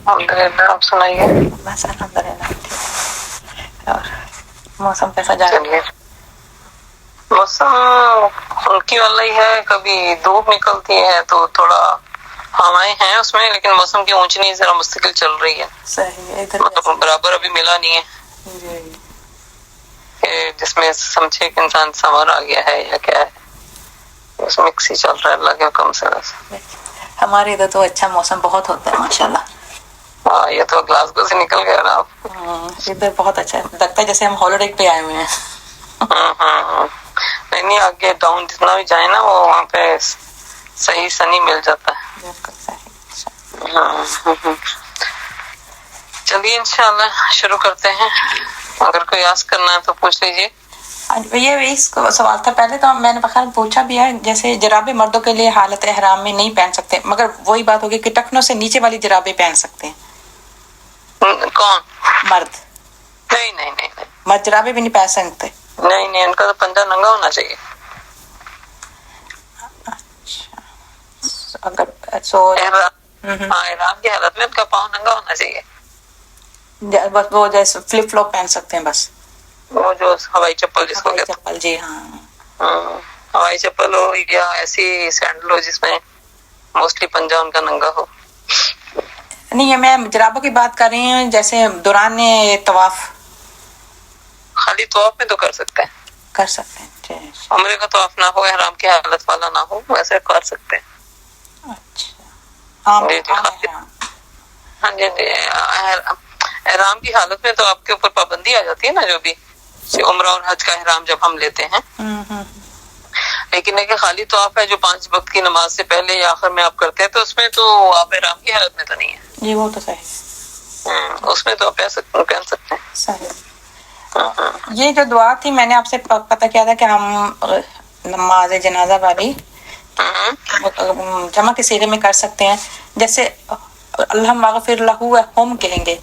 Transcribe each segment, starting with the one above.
الحمدللہ، آپ سنائیے۔ بس الحمدللہ ٹھیک۔ اور موسم کیسا جا رہا ہے؟ موسم ان کی والا ہی ہے، کبھی دھوپ نکلتی ہے تو تھوڑا ہوائیں ہیں اس میں، لیکن موسم کی اونچ نہیں ذرا مستقل چل رہی ہے۔ صحیح ہے، ادھر مطلب برابر ابھی ملا نہیں ہے جی کہ جس میں سمجھے کہ انسان سمر آ گیا ہے یا کیا ہے، اس مکس ہی چل رہا ہے اللہ کے حکم سے بس۔ ہمارے ادھر تو اچھا موسم بہت ہوتا ہے ماشاءاللہ۔ ہاں، یہ تو گلاسگو سے نکل گیا نا آپ۔ ادھر بہت اچھا ہے، لگتا ہے جیسے ہم ہالیڈے پہ آئے ہوئے ہیں۔ نہیں آگے ڈاؤن جتنا بھی جائے نا وہ وہاں پہ صحیح سنی مل جاتا ہے۔ بالکل صحیح۔ چلیے انشاءاللہ شروع کرتے ہیں، اگر کوئی آس کرنا ہے تو پوچھ لیجیے۔ یہ اس کو سوال تھا، پہلے تو میں نے بخیر پوچھا بھی ہے، جیسے جرابیں مردوں کے لیے حالت احرام میں نہیں پہن سکتے، مگر وہی بات ہوگی کہ ٹخنوں سے نیچے والی جرابیں پہن سکتے ہیں کون؟ مرد؟ نہیں مرد جرابیں بھی نہیں پہن سکتے؟ نہیں، ان کا تو پنجہ ننگا ہونا چاہیے۔ اچھا، اگر احرام کی حالت میں ان کا پاؤں ننگا ہونا چاہیے، بس وہ جیسے فلپ فلوپ پہن سکتے ہیں بس، وہ جو ہوائی چپل جس کو کہتے ہیں۔ چپل، جی ہاں، ہوائی چپل ہو یا ایسی سینڈل ہو جس میں موسٹلی پنجہ ان کا ننگا ہو۔ نہیں، میں جرابوں کی بات کر رہی ہوں، جیسے دوران طواف خالی طواف میں تو کر سکتے ہیں، کر سکتے ہیں۔ عمرے کا طواف نہ ہو، احرام کی حالت والا نہ ہو، ویسے کر سکتے ہیں۔ اچھا، ہاں جی، احرام کی حالت میں تو آپ کے اوپر پابندی آ جاتی ہے نا، جو بھی عمرہ اور حج کا احرام جب ہم لیتے ہیں، لیکن ایک خالی طواف ہے جو 5 وقت کی نماز سے پہلے یا آخر میں آپ کرتے ہیں، تو اس میں تو آپ احرام کی حالت میں تو نہیں ہے جی، وہ تو صحیح، اس میں تو آپ پہن سکتے ہیں۔ صحیح۔ یہ جو دعا تھی میں نے آپ سے پتہ کیا تھا کہ ہم نماز جنازہ والی جمع کے صیغے میں کر سکتے ہیں، جیسے اللہم اغفر لہو ہم کہیں گے،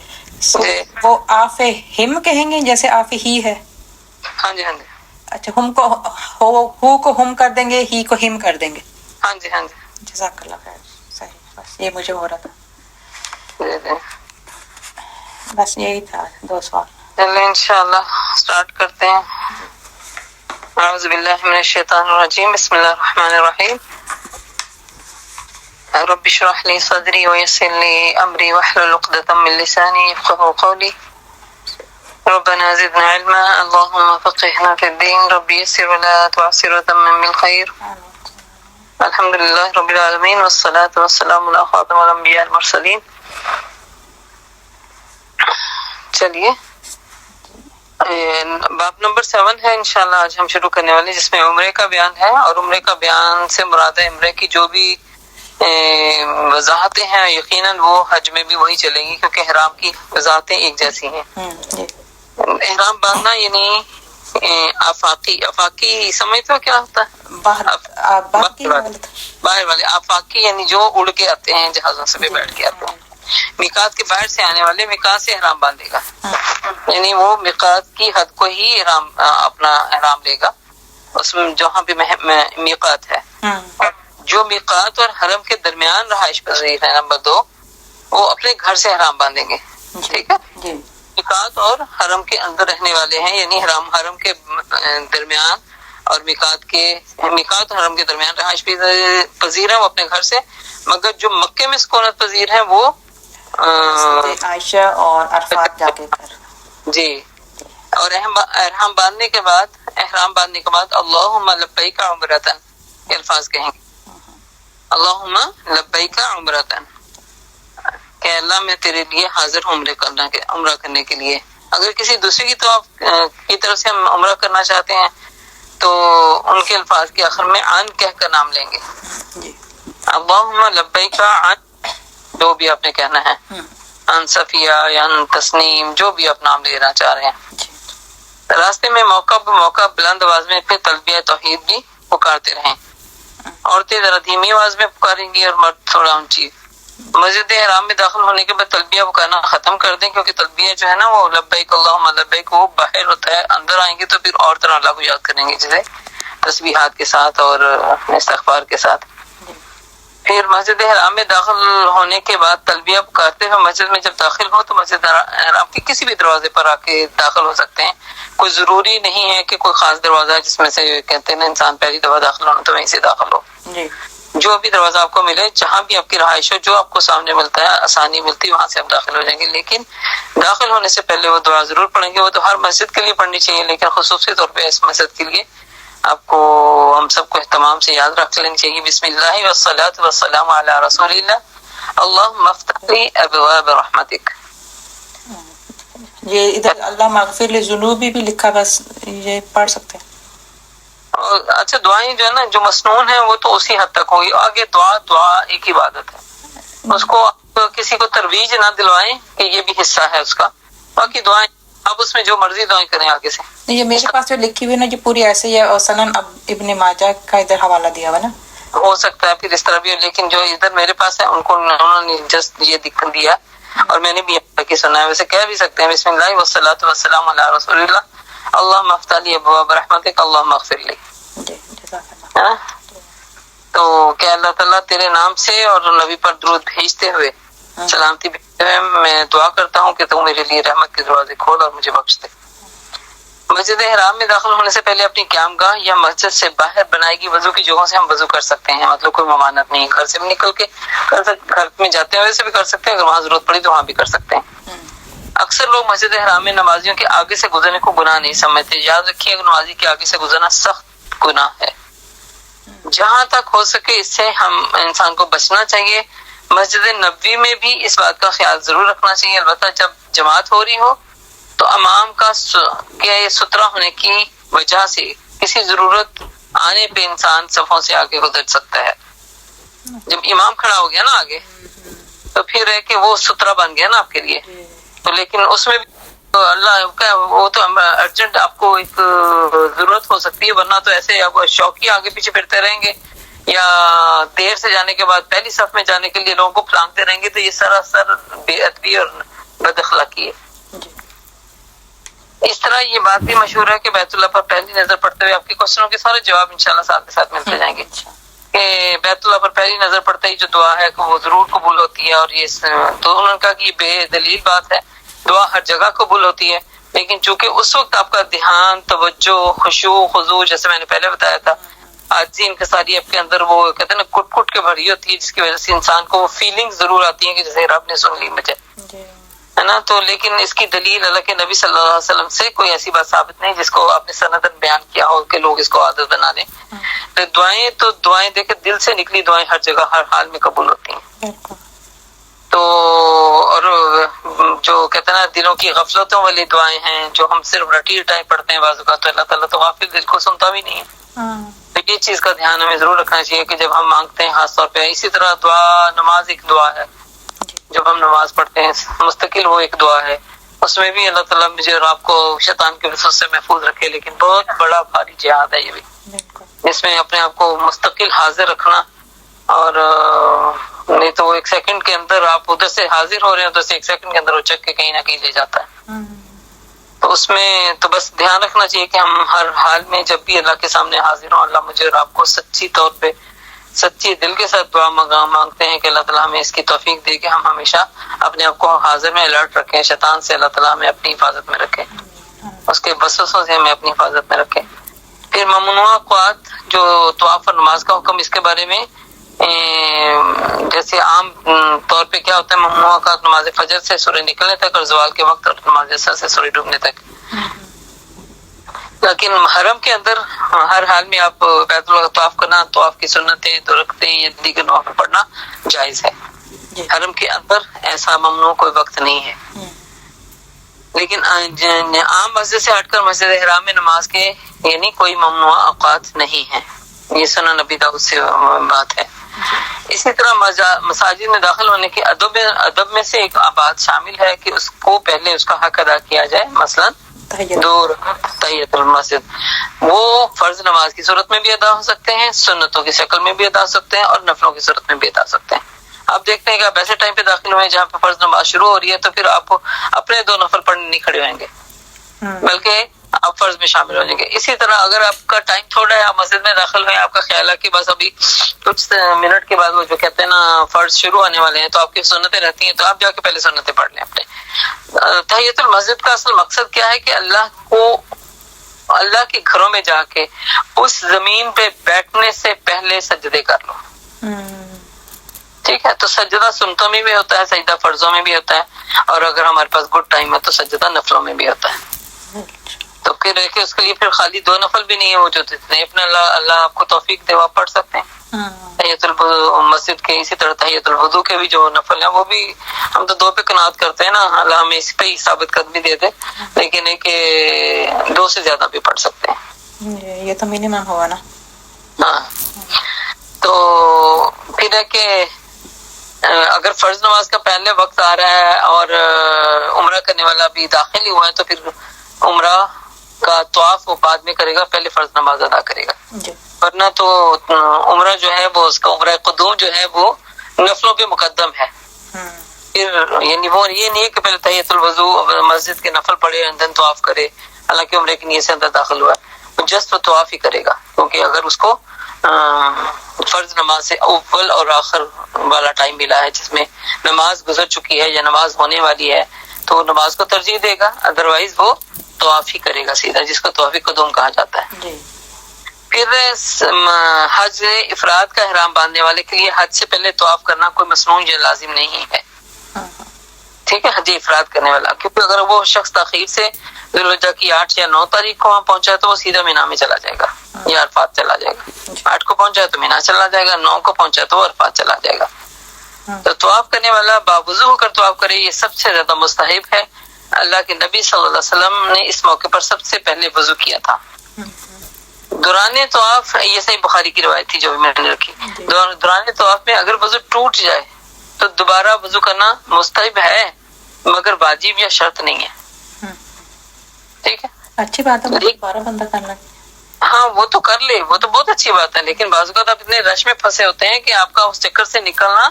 وہ آف ہم کہیں گے جیسے آف ہی ہے؟ ہاں جی، اچھا، ہم کو ہو کو ہم کر دیں گے، ہی کو ہم کر دیں گے؟ ہاں جی، جزاک اللہ خیر، صحیح، بس یہ مجھے ہو رہا تھا، بس یہی تھا 2 سوال۔ چلیں انشاءاللہ سٹارٹ کرتے ہیں۔ اعوذ باللہ من الشیطان الرجیم، بسم اللہ الرحمن الرحیم۔ رب اشرح لي صدري ويسر لي امري واحلل عقدة من لساني يفقهوا قولي ربنا زدنا علما اللهم فقهنا في الدين رب يسر ولا تعسر وتمم بالخير الحمد لله رب العالمين والصلاة والسلام على خاتم الانبياء المرسلين۔ چلیے باب نمبر 7 ہے انشاءاللہ آج ہم شروع کرنے والے، جس میں عمرے کا بیان ہے، اور عمرے کا بیان سے مراد ہے عمرے کی جو بھی وضاحتیں ہیں یقیناً وہ حج میں بھی وہی چلیں گی، کیونکہ احرام کی وضاحتیں ایک جیسی ہیں۔ احرام باندھنا یعنی آفاقی سمجھتے ہو کیا ہوتا ہے؟ باہر والے آفاقی یعنی جو اڑ کے آتے ہیں، جہازوں سے بھی بیٹھ کے آتے ہیں۔ میقات کے باہر سے آنے والے میقات سے احرام باندھے گا، یعنی وہ میقات کی حد کو ہی اپنا احرام لے گا، اس میں جہاں بھی میقات ہے۔ جو میقات اور حرم کے درمیان رہائش پذیر ہے نمبر 2، وہ اپنے گھر سے احرام باندھیں گے، ٹھیک ہے؟ میقات اور حرم کے اندر رہنے والے ہیں، یعنی حرم کے درمیان اور میقات اور حرم کے درمیان رہائش پذیر ہیں، وہ اپنے گھر سے، مگر جو مکے میں سکونت پذیر ہیں وہ عائشہ اور عرفات جا کے کر جی۔ اور احرام باندھنے کے بعد اللہم لبیک عمرتن یہ الفاظ کہیں گے، اللہم لبیک عمرتن، کہ اللہ میں تیرے لیے حاضر ہوں عمرہ کرنے کے لیے۔ اگر کسی دوسرے کی طرف سے ہم عمرہ کرنا چاہتے ہیں تو ان کے الفاظ کے آخر میں عن کہہ کر نام لیں گے، اللہم لبیک عن، جو بھی آپ نے کہنا ہے، ان صفیہ یا ان تسنیم، جو بھی آپ نام لینا چاہ رہے ہیں۔ راستے میں موقع بموقع بلند آواز میں پھر تلبیہ توحید بھی پکارتے رہیں، عورتیں ذرا دھیمی آواز میں پکاریں گی اور مرد تھوڑا اونچی۔ مسجد حرام میں داخل ہونے کے بعد تلبیہ پکارنا ختم کر دیں، کیونکہ تلبیہ جو ہے نا وہ لبیک اللہم لبیک وہ باہر ہوتا ہے، اندر آئیں گے تو پھر اور طرح اللہ کو یاد کریں گے، جیسے تسبیحات کے ساتھ اور استغفار کے ساتھ۔ پھر مسجد حرام میں داخل ہونے کے بعد تلبیہ کرتے ہوئے مسجد میں جب داخل ہو تو مسجد حرام کے کسی بھی دروازے پر آ کے داخل ہو سکتے ہیں. کوئی ضروری نہیں ہے کہ کوئی خاص دروازہ ہے جس میں سے کہتے ہیں نا انسان پہلی دفعہ داخل ہونا تو وہیں سے داخل ہو. جی جو بھی دروازہ آپ کو ملے، جہاں بھی آپ کی رہائش ہو، جو آپ کو سامنے ملتا ہے آسانی ملتی ہے، وہاں سے آپ داخل ہو جائیں گے. لیکن داخل ہونے سے پہلے وہ دعا ضرور پڑھیں گے. وہ تو ہر مسجد کے لیے پڑھنی چاہیے، لیکن خصوصی طور پہ اس مسجد کے لیے آپ کو ہم سب کو اہتمام سے یاد رکھ لینی چاہیے. بسم اللہ والصلاۃ والسلام علی رسول اللہ اللہم افتح لی ابواب رحمتک. یہ ادھر اللہ مغفر لذنوبی بھی لکھا، بس یہ پڑھ سکتے ہیں. اچھا دعائیں جو ہے نا جو مسنون ہیں وہ تو اسی حد تک ہوگی. آگے دعا ایک عبادت ہے، اس کو آپ کسی کو ترویج نہ دلوائیں کہ یہ بھی حصہ ہے اس کا. باقی دعائیں آپ اس میں جو مرضی دعائیں کریں آگے سے. یہ میرے پاس جو لکھی ہوئی نا یہ پوری ایسے ہی ہے، اور سنن ابن ماجہ کا ادھر حوالہ دیا ہوا نا. ہو سکتا ہے پھر اس طرح بھی ہو، لیکن جو ادھر میرے پاس ہے انہوں نے جسٹ یہ دیا اور میں نے بھی یہاں کی سنا ہے. ویسے کہہ بھی سکتے ہیں بسم اللہ والصلاۃ والسلام علی رسول اللہ اللہم افتح لی ابواب رحمتک اللہم اغفر لی. جی جزاک اللہ. تو کہ اللہ تعالیٰ تیرے نام سے اور نبی پر درود بھیجتے ہوئے، سلامتی بھیجتے ہوئے میں دعا کرتا ہوں کہ تو میرے لیے رحمت کے دروازے کھول اور مجھے بخش دے. مسجد حرام میں داخل ہونے سے پہلے اپنی قیام گاہ یا مسجد سے باہر بنائی گئی وضو کی جگہوں سے ہم وضو کر سکتے ہیں. مطلب کوئی ممانعت نہیں، گھر سے بھی نکل کے کر سکتے، گھر میں جاتے ہیں ویسے بھی کر سکتے ہیں، اگر وہاں ضرورت پڑی تو وہاں بھی کر سکتے ہیں. اکثر لوگ مسجد حرام میں نمازیوں کے آگے سے گزرنے کو گناہ نہیں سمجھتے. یاد رکھیے کہ نمازی کے آگے سے گزرنا سخت گناہ ہے. جہاں تک ہو سکے اس سے ہم انسان کو بچنا چاہیے. مسجد نبوی میں بھی اس بات کا خیال ضرور رکھنا چاہیے. البتہ جب جماعت ہو رہی ہو تو امام کا سترا ہونے کی وجہ سے کسی ضرورت آنے پہ انسان صفوں سے آگے گزر سکتا ہے. جب امام کھڑا ہو گیا نا آگے تو پھر ہے کہ وہ سترا بن گیا نا آپ کے لیے. تو لیکن اس میں بھی اللہ کا وہ تو ارجنٹ آپ کو ایک ضرورت ہو سکتی ہے، ورنہ تو ایسے آپ شوقی آگے پیچھے پھرتے رہیں گے یا دیر سے جانے کے بعد پہلی صف میں جانے کے لیے لوگوں کو پھلانگتے رہیں گے تو یہ سراسر بے ادبی اور بد اخلاقی ہے. اس طرح یہ بات بھی مشہور ہے کہ بیت اللہ پر پہلی نظر پڑتے ہوئے آپ کے کوشچنوں کے سارے جواب انشاءاللہ ساتھ کے ساتھ ملتے جائیں گے. کہ بیت اللہ پر پہلی نظر پڑتے ہی جو دعا ہے وہ ضرور قبول ہوتی ہے. اور یہ تو انہوں نے کہا کہ یہ بے دلیل بات ہے، دعا ہر جگہ قبول ہوتی ہے، لیکن چونکہ اس وقت آپ کا دھیان، توجہ، خشوع، خضوع، جیسے میں نے پہلے بتایا تھا، عاجزی، انکساری آپ کے اندر وہ کہتے ہیں نا کٹ کٹ کے بھری ہوتی ہے، جس کی وجہ سے انسان کو وہ فیلنگ ضرور آتی ہے کہ جیسے رب نے سن لی مجھے، ہے نا. تو لیکن اس کی دلیل اللہ کے نبی صلی اللہ علیہ وسلم سے کوئی ایسی بات ثابت نہیں جس کو آپ نے سندن بیان کیا ہو کہ لوگ اس کو عادت بنا دیں. تو دعائیں دیکھیں دل سے نکلی دعائیں ہر جگہ ہر حال میں قبول ہوتی ہیں. تو اور جو کہتے ہیں نا دلوں کی غفلتوں والی دعائیں ہیں جو ہم صرف رٹی رٹائی پڑھتے ہیں بعض اوقات، تو اللہ تعالیٰ تو غافل دل کو سنتا بھی نہیں ہے. تو یہ چیز کا دھیان ہمیں ضرور رکھنا چاہیے کہ جب ہم مانگتے ہیں خاص طور پہ. اسی طرح دعا نماز ایک دعا ہے، جب ہم نماز پڑھتے ہیں مستقل وہ ایک دعا ہے. اس میں بھی اللہ تعالیٰ مجھے اور آپ کو شیطان کے وسوسے سے محفوظ رکھے. لیکن بہت بڑا بھاری جہاد ہے یہ بھی، اس میں اپنے آپ کو مستقل حاضر رکھنا. اور نہیں تو وہ ایک سیکنڈ کے اندر آپ ادھر سے حاضر ہو رہے ہیں، ادھر سے ایک سیکنڈ کے اندر وہ چک کے کہیں نہ کہیں لے جاتا ہے. تو اس میں تو بس دھیان رکھنا چاہیے کہ ہم ہر حال میں جب بھی اللہ کے سامنے حاضر ہوں، اللہ مجھے اور آپ کو سچی طور پہ سچی دل کے ساتھ دعا مانگتے ہیں کہ اللہ تعالیٰ ہمیں اس کی توفیق دے کہ ہم ہمیشہ اپنے آپ کو حاضر میں الرٹ رکھیں. شیطان سے اللہ تعالیٰ ہمیں اپنی حفاظت میں رکھے، اس کے وسوسوں سے ہمیں اپنی حفاظت میں رکھے. پھر ممنوع اوقات جو طواف اور نماز کا حکم، اس کے بارے میں جیسے عام طور پہ کیا ہوتا ہے ممنوع اوقات نماز فجر سے سورج نکلنے تک اور زوال کے وقت اور نماز عصر سے سورج ڈوبنے تک. لیکن حرم کے اندر ہر حال میں آپ بیت اللہ طواف کرنا، طواف کی سنتیں، دو رکعتیں یا دیگر نوافل پڑھنا جائز ہے. حرم کے اندر ایسا ممنوع کوئی وقت نہیں ہے. لیکن عام مسجد سے ہٹ کر مسجد حرام میں نماز کے یعنی کوئی ممنوع اوقات نہیں ہے. یہ سنن نبی داؤد سے بات ہے. اسی طرح مساجد میں داخل ہونے کے ادب میں سے ایک بات شامل ہے کہ اس کو پہلے اس کا حق ادا کیا جائے. مثلا تحیۃ المسجد وہ فرض نماز کی صورت میں بھی ادا ہو سکتے ہیں، سنتوں کی شکل میں بھی ادا ہو سکتے ہیں اور نفلوں کی صورت میں بھی ادا ہو سکتے ہیں. آپ دیکھتے ہیں کہ آپ ایسے ٹائم پہ داخل ہوئے جہاں پہ فرض نماز شروع ہو رہی ہے تو پھر آپ اپنے 2 نفل پڑھنے نہیں کھڑے ہوئیں گے بلکہ آپ فرض میں شامل ہو جائیں گے. اسی طرح اگر آپ کا ٹائم تھوڑا ہے، آپ مسجد میں داخل ہوئے، آپ کا خیال ہے کہ بس ابھی کچھ منٹ کے بعد وہ جو کہتے ہیں نا فرض شروع ہونے والے ہیں تو آپ کی سنتیں رہتی ہیں، تو آپ جا کے پہلے سنتیں پڑھ لیں اپنے. تحیۃ المسجد کا اصل مقصد کیا ہے کہ اللہ کے گھروں میں جا کے اس زمین پہ بیٹھنے سے پہلے سجدے کر لو. ٹھیک ہے، تو سجدہ سنتوں میں بھی ہوتا ہے، سجدہ فرضوں میں بھی ہوتا ہے، اور اگر ہمارے پاس گڈ ٹائم ہے تو سجدہ نفلوں میں بھی ہوتا ہے. تو پھر ہے کہ اس کے لیے پھر خالی 2 نفل بھی نہیں ہے، وہ جو اتنے اپنے اللہ آپ کو توفیق دے وہ آپ پڑھ سکتے ہیں. تحیۃ المسجد کے، اسی طرح تحیۃ الوضو کے بھی جو نفل ہیں وہ بھی ہم تو 2 پہ قناعت کرتے ہیں نا، اللہ ہمیں اس پہ ہی ثابت قدمی دے دے، لیکن ہے کہ 2 سے زیادہ بھی پڑھ سکتے ہیں. یہ تو منیمم ہوا نا. ہاں، تو پھر ہے کہ اگر فرض نماز کا پہلے وقت آ رہا ہے اور عمرہ کرنے والا بھی داخل ہی ہوا ہے تو پھر عمرہ کا طواف وہ بعد میں کرے گا، پہلے فرض نماز ادا کرے گا. ورنہ تو عمرہ جو ہے وہ اس کا عمرہ قدوم جو ہے وہ نفلوں پہ مقدم ہے. پھر یعنی وہ یہ نہیں ہے کہ پہلے تحیۃ الوضو مسجد کے نفل پڑھے دن طواف کرے، حالانکہ عمرے کی نیت سے اندر داخل ہوا ہے، وہ جسٹ طواف ہی کرے گا. کیونکہ اگر اس کو فرض نماز سے اول اور آخر والا ٹائم ملا ہے جس میں نماز گزر چکی ہے یا نماز ہونے والی ہے تو وہ نماز کو ترجیح دے گا، ادروائز وہ طواف ہی کرے گا سیدھا، جس کو طواف قدوم کہا جاتا ہے. پھر حج افراد کا احرام باندھنے والے کے لیے حج سے پہلے طواف کرنا کوئی مسنون یا لازم نہیں ہے. ٹھیک ہے، حج افراد کرنے والا، کیونکہ اگر وہ شخص تاخیر سے ذوالحجہ کی 8 یا 9 تاریخ کو وہاں پہنچا تو وہ سیدھا مینا میں چلا جائے گا یا عرفات چلا جائے گا. 8 کو پہنچا تو مینا چلا جائے گا، 9 کو پہنچا تو وہ عرفات چلا جائے گا. تو طواف کرنے والا باوضو ہو کر طواف کرے، یہ سب سے زیادہ مستحب ہے. اللہ کے نبی صلی اللہ علیہ وسلم نے اس موقع پر سب سے پہلے وضو کیا تھا. دوران طواف، یہ صحیح بخاری کی روایت تھی جو بھی میں نے رکھی، دوران طواف میں اگر وضو ٹوٹ جائے تو دوبارہ وضو کرنا مستحب ہے مگر واجب یا شرط نہیں ہے. ٹھیک ہے، اچھی بات ہے، دوبارہ بندہ کرنا. ہاں وہ تو کر لے، وہ تو بہت اچھی بات ہے، لیکن بعض اوقات آپ اتنے رش میں پھنسے ہوتے ہیں کہ آپ کا اس چکر سے نکلنا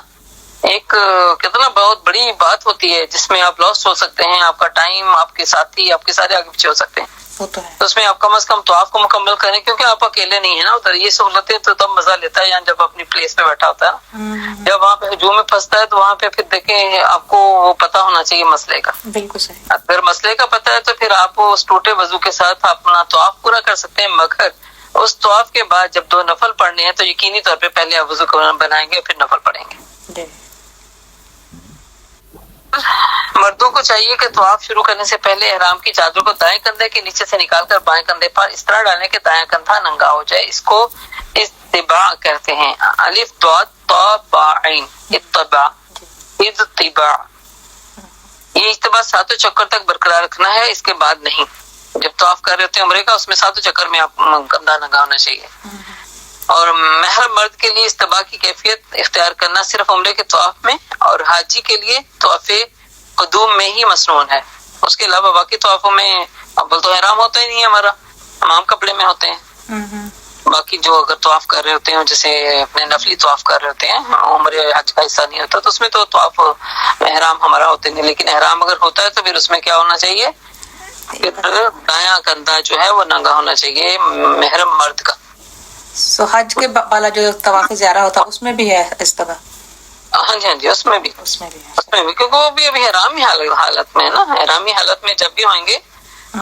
ایک کتنا بہت بڑی بات ہوتی ہے جس میں آپ لاسٹ ہو سکتے ہیں، آپ کا ٹائم، آپ کے ساتھی، آپ کے سارے آگے پیچھے ہو سکتے ہیں. تو اس میں آپ کم از کم طواف کو مکمل کریں، کیونکہ آپ اکیلے نہیں ہیں نا ادھر. یہ سہولتیں تو تب مزہ لیتا ہے یہاں جب اپنی پلیس پہ بیٹھا ہوتا ہے. جب وہاں پہ ہجوم میں پھنستا ہے تو وہاں پہ پھر دیکھیں آپ کو وہ پتا ہونا چاہیے مسئلے کا. بالکل صحیح. اگر مسئلے کا پتہ ہے تو پھر آپ اس ٹوٹے وضو کے ساتھ اپنا طواف پورا کر سکتے ہیں، مگر اس طواف کے بعد جب 2 نفل پڑھنے ہیں تو یقینی طور پہ پہلے آپ وضو بنائیں گے پھر نفل پڑھیں گے. مردوں کو چاہیے کہ طواف شروع کرنے سے پہلے احرام کی چادر کو دائیں کندھے کے نیچے سے نکال کر بائیں کندھے پر اس طرح ڈالیں کہ دائیں کندھا ننگا ہو جائے. اس کو اتباع کہتے ہیں، الف ضاد طا با عین، اتباع. اتباع یہ اتباع 7 چکر تک برقرار رکھنا ہے، اس کے بعد نہیں. جب طواف کر رہے ہوتے ہیں عمرے کا اس میں 7 چکر میں آپ کندھا ننگا ہونا چاہیے. اور محرم مرد کے لیے استباع کی کیفیت اختیار کرنا صرف عمرے کے طواف میں اور حاجی کے لیے طواف قدوم میں ہی مسنون ہے. اس کے علاوہ باقی طوافوں میں اول تو احرام ہوتا ہی نہیں ہے ہمارا، تمام کپڑے میں ہوتے ہیں. باقی جو اگر طواف کر رہے ہوتے ہیں جیسے اپنے نفلی طواف کر رہے ہوتے ہیں، عمرے حج کا حصہ نہیں ہوتا تو اس میں تو طواف احرام ہمارا ہوتے نہیں. لیکن احرام اگر ہوتا ہے تو پھر اس میں کیا ہونا چاہیے، پھر دایاں کندھا جو ہے وہ ننگا ہونا چاہیے محرم مرد کا. سو حج کے والا جو طواف زیارہ ہوتا ہے اس میں بھی ہے استباع؟ ہاں جی ہاں جی، اس میں بھی کیونکہ وہ بھی ابھی احرامی حالت میں ہے نا. احرامی حالت میں جب بھی ہوئیں گے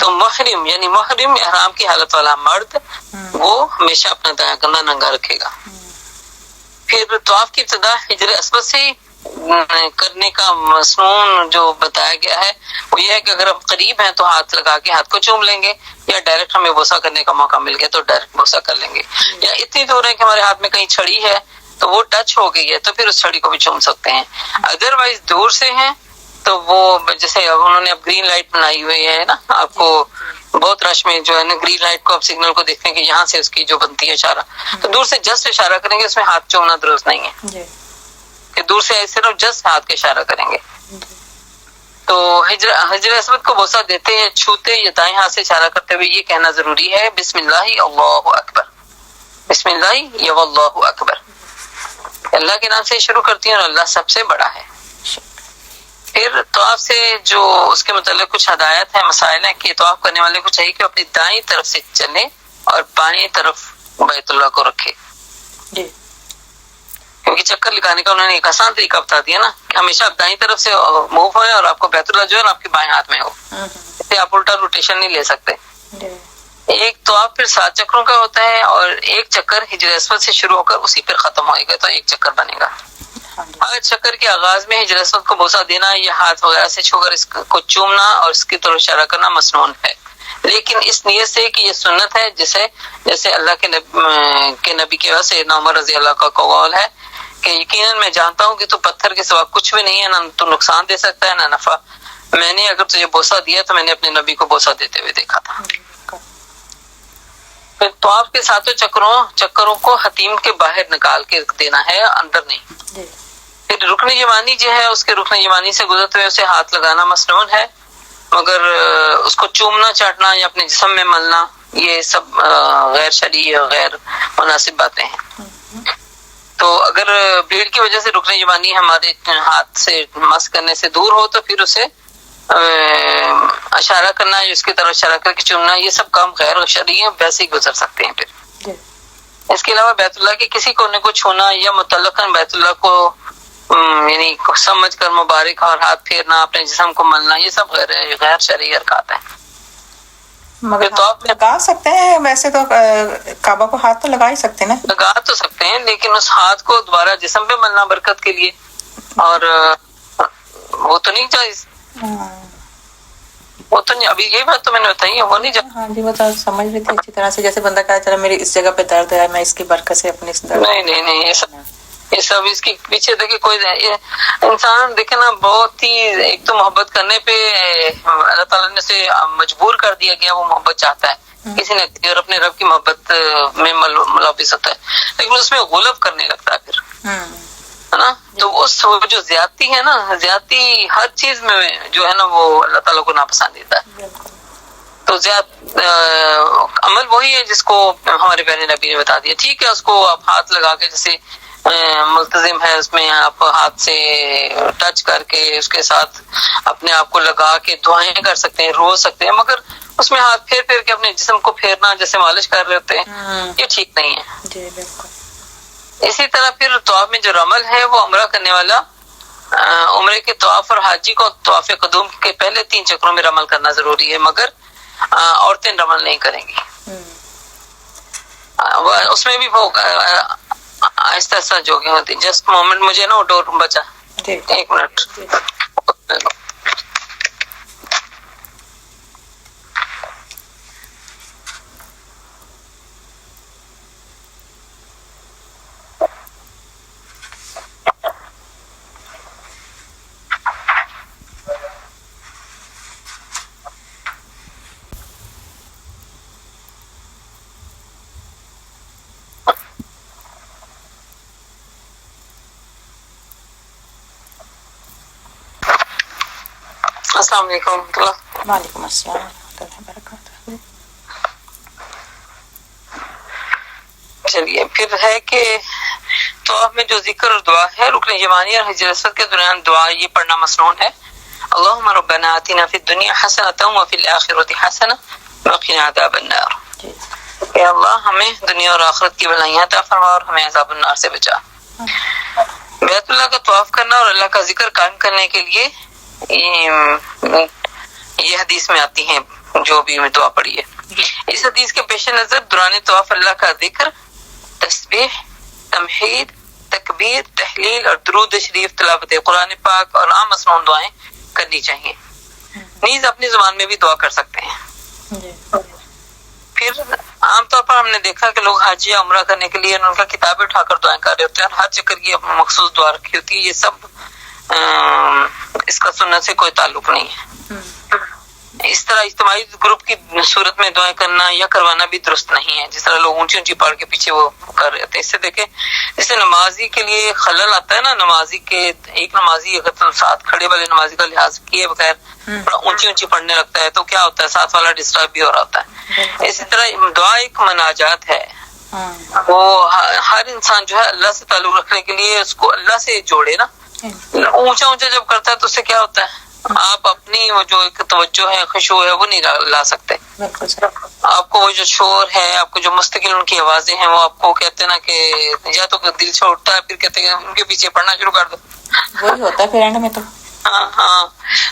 تو محرم یعنی محرم احرام کی حالت والا مرد وہ ہمیشہ اپنا دایاں کندھا ننگا رکھے گا. پھر طواف کی ابتدا حجر اسود سے کرنے کا مسنون جو بتایا گیا ہے وہ یہ ہے کہ اگر ہم قریب ہیں تو ہاتھ لگا کے ہاتھ کو چوم لیں گے، یا ڈائریکٹ ہمیں بوسہ کرنے کا موقع مل گیا تو ڈائریکٹ بوسہ کر لیں گے، یا اتنی دور ہے کہ ہمارے ہاتھ میں کہیں چھڑی ہے تو وہ ٹچ ہو گئی ہے تو پھر اس چھڑی کو بھی چوم سکتے ہیں. ادروائز دور سے ہیں تو وہ جیسے انہوں نے اب گرین لائٹ بنائی ہوئی ہے نا، آپ کو بہت رش میں جو ہے نا گرین لائٹ کو آپ سگنل کو دیکھیں کہ یہاں سے اس کی جو بنتی ہے اشارہ، تو دور سے جسٹ اشارہ کریں گے، اس میں ہاتھ چومنا درست نہیں ہے کہ دور سے صرف جسٹ ہاتھ کے اشارہ کریں گے. تو حجر اسود کو بوسہ دیتے یا چھوتے یا دائیں ہاتھ سے اشارہ کرتے ہوئے یہ کہنا ضروری ہے، بسم اللہ اللہ اکبر، بسم اللہ یا اللہ اکبر. اللہ کے نام سے شروع کرتی ہیں اور اللہ سب سے بڑا ہے. پھر طواف سے جو اس کے متعلق کچھ ہدایت ہیں، مسائل ہیں کہ طواف کرنے والے کو چاہیے کہ اپنی دائیں طرف سے چلے اور بائیں طرف بیت اللہ کو رکھے. کیونکہ چکر لگانے کا انہوں نے ایک آسان طریقہ بتا دیا نا کہ ہمیشہ آپ دائیں طرف سے موو ہوئے اور آپ کو بیت اللہ جو ہے نا آپ کے بائیں ہاتھ میں ہو، اس سے آپ الٹا روٹیشن نہیں لے سکتے۔ ایک طواف پھر 7 چکروں کا ہوتا ہے اور ایک چکر ہجر اسود سے شروع ہو کر اسی پر ختم ہوئے گا، تو ایک چکر بنے گا۔ ہر چکر کے آغاز میں ہجر اسود کو بوسہ دینا یا ہاتھ وغیرہ سے چھو کر اس کو چومنا اور اس کی طرف اشارہ کرنا مسنون ہے، لیکن اس نیت سے کہ یہ سنت ہے، جیسے اللہ کے نبی کے واسطے سیدنا عمر رضی اللہ کا قول ہے کہ یقیناً میں جانتا ہوں کہ تو پتھر کے سوا کچھ بھی نہیں ہے، نہ تو نقصان دے سکتا ہے نہ نفع، میں نے اگر تجھے بوسہ دیا تو میں نے اپنے نبی کو بوسہ دیتے ہوئے دیکھا تھا۔ پھر طواف کے 7 چکروں کو حتیم کے باہر نکال کے دینا ہے، اندر نہیں۔ پھر رکن یمانی جو ہے اس کے رکن یمانی سے گزرتے ہوئے اسے ہاتھ لگانا مسنون ہے، مگر اس کو چومنا چاٹنا یا اپنے جسم میں ملنا یہ سب غیر شرعی اور غیر مناسب باتیں ہیں۔ تو اگر بھیڑ کی وجہ سے رکن یمانی ہمارے ہاتھ سے مس کرنے سے دور ہو تو پھر اسے اشارہ کرنا یا اس کی طرف اشارہ کر کے چومنا یہ سب کام غیر شرعی ہیں، ویسے ہی گزر سکتے ہیں۔ پھر اس کے علاوہ بیت اللہ کے کسی کونے کو چھونا یا متعلقاً بیت اللہ کو یعنی سمجھ کر مبارک اور ہاتھ پھیرنا، اپنے جسم کو ملنا، یہ سب غیر شرعی حرکات ہیں۔ مگر تو آپ لگا سکتے ہیں، ویسے تو کعبہ کو ہاتھ تو لگا ہی سکتے ہیں نا؟ لگا تو سکتے ہیں لیکن اس ہاتھ کو دوبارہ جسم پہ ملنا برکت کے لیے، اور وہ تو نہیں جائز، وہ تو نہیں۔ ابھی یہی بات تو میں نے بتائی ہے، وہ نہیں جائز۔ ہاں جی، وہ تو سمجھ بھی تھی اچھی طرح سے، جیسے بندہ کہا چلا میری اس جگہ پہ درد ہے، میں اس کی برکت سے اپنی اس درد نہیں یہ سب اس کے پیچھے دیکھے کوئی انسان دیکھے نا، بہت ہی ایک تو محبت کرنے پہ اللہ تعالیٰ نے اسے مجبور کر دیا گیا، وہ محبت چاہتا ہے کسی نے اور اپنے رب کی محبت میں ملوث ہوتا ہے، لیکن اس میں غلب کرنے لگتا ہے پھر، ہے نا۔ تو اس جو زیادتی ہے نا، زیادتی ہر چیز میں جو ہے نا وہ اللہ تعالیٰ کو ناپسندیدہ ہے۔ تو عمل وہی ہے جس کو ہمارے پیارے نبی نے بتا دیا، ٹھیک ہے اس کو آپ ہاتھ لگا کے، جیسے ملتزم ہے اس میں آپ ہاتھ سے ٹچ کر کے اس کے ساتھ اپنے آپ کو لگا کے دعائیں کر سکتے ہیں، رو سکتے ہیں، مگر اس میں ہاتھ پھیر پھیر کے اپنے جسم کو پھیرنا جیسے مالش کر رہے ہوتے ہیں، یہ ٹھیک نہیں ہے۔ جی بالکل۔ اسی طرح پھر طواف میں جو رمل ہے وہ عمرہ کرنے والا عمرے کے طواف اور حاجی کو طواف قدوم کے پہلے 3 چکروں میں رمل کرنا ضروری ہے، مگر عورتیں رمل نہیں کریں گی، اس میں بھی وہ آہستہ آہستہ جوگنگ ہوتی۔ جسٹ مومنٹ، مجھے نا وہ ڈور بچا، 1 منٹ۔ السلام علیکم ورحمۃ اللہ۔ وعلیکم السلام ورحمۃ اللہ وبرکاتہ۔ چلیے پھر ہے کہ طواف میں جو ذکر اور دعا ہے، رکن یمانی اور حجر اسود کے دوران دعا یہ پڑھنا مسنون ہے۔ اللہم ربنا آتنا فی الدنیا حسنۃ وفی الآخرۃ حسنۃ وقنا عذاب النار۔ کہ اللہ ہمیں دنیا اور آخرت کی بھلائیاں عطا فرما اور ہمیں عذاب النار سے بچا۔ بیت اللہ کا طواف کرنا اور اللہ کا ذکر قائم کرنے کے لیے یہ حدیث میں آتی ہیں جو بھی میں دعا پڑھی ہے۔ اس حدیث کے پیش نظر دوران طواف اللہ کا ذکر، تسبیح، تمحید، تکبیر، تحلیل اور درود شریف، تلاوت قرآن پاک اور عام مسنون دعائیں کرنی چاہیے۔ نیز اپنی زبان میں بھی دعا کر سکتے ہیں۔ پھر عام طور پر ہم نے دیکھا کہ لوگ حج یا عمرہ کرنے کے لیے ان کا کتابیں اٹھا کر دعائیں کر رہے ہوتے ہیں اور ہر چکر کی اپنی مخصوص دعا رکھی ہوتی ہے، یہ سب اس کا سنت سے کوئی تعلق نہیں ہے۔ اس طرح اجتماعی گروپ کی صورت میں دعائیں کرنا یا کروانا بھی درست نہیں ہے، جس طرح لوگ اونچی اونچی پڑھ کے پیچھے وہ کر رہے ہیں۔ اس سے دیکھیں جیسے نمازی کے لیے خلل آتا ہے نا، نمازی کے ایک نمازی اگر ساتھ کھڑے والے نمازی کا لحاظ کیے بغیر اونچی اونچی پڑھنے لگتا ہے تو کیا ہوتا ہے، ساتھ والا ڈسٹرب بھی ہو رہا ہوتا ہے۔ اسی طرح دعا ایک مناجات ہے، وہ ہر انسان جو ہے اللہ سے تعلق رکھنے کے لیے اس کو اللہ سے جوڑے نا۔ اونچا اونچا جب کرتا ہے تو اس سے کیا ہوتا ہے، آپ اپنی وہ جو ایک توجہ ہے خشوع ہے وہ نہیں لا سکتے. بالکل صحیح. آپ کو وہ جو شور ہے, آپ کو جو مستقل ان کی آوازیں ہیں, وہ آپ کو کہتے ہیں نا کہ یا تو دل چھوڑتا ہے, پھر کہتے ہیں ان کے پیچھے پڑھنا شروع کر دو. وہی ہوتا ہے پھر اینڈ میں تو. ہاں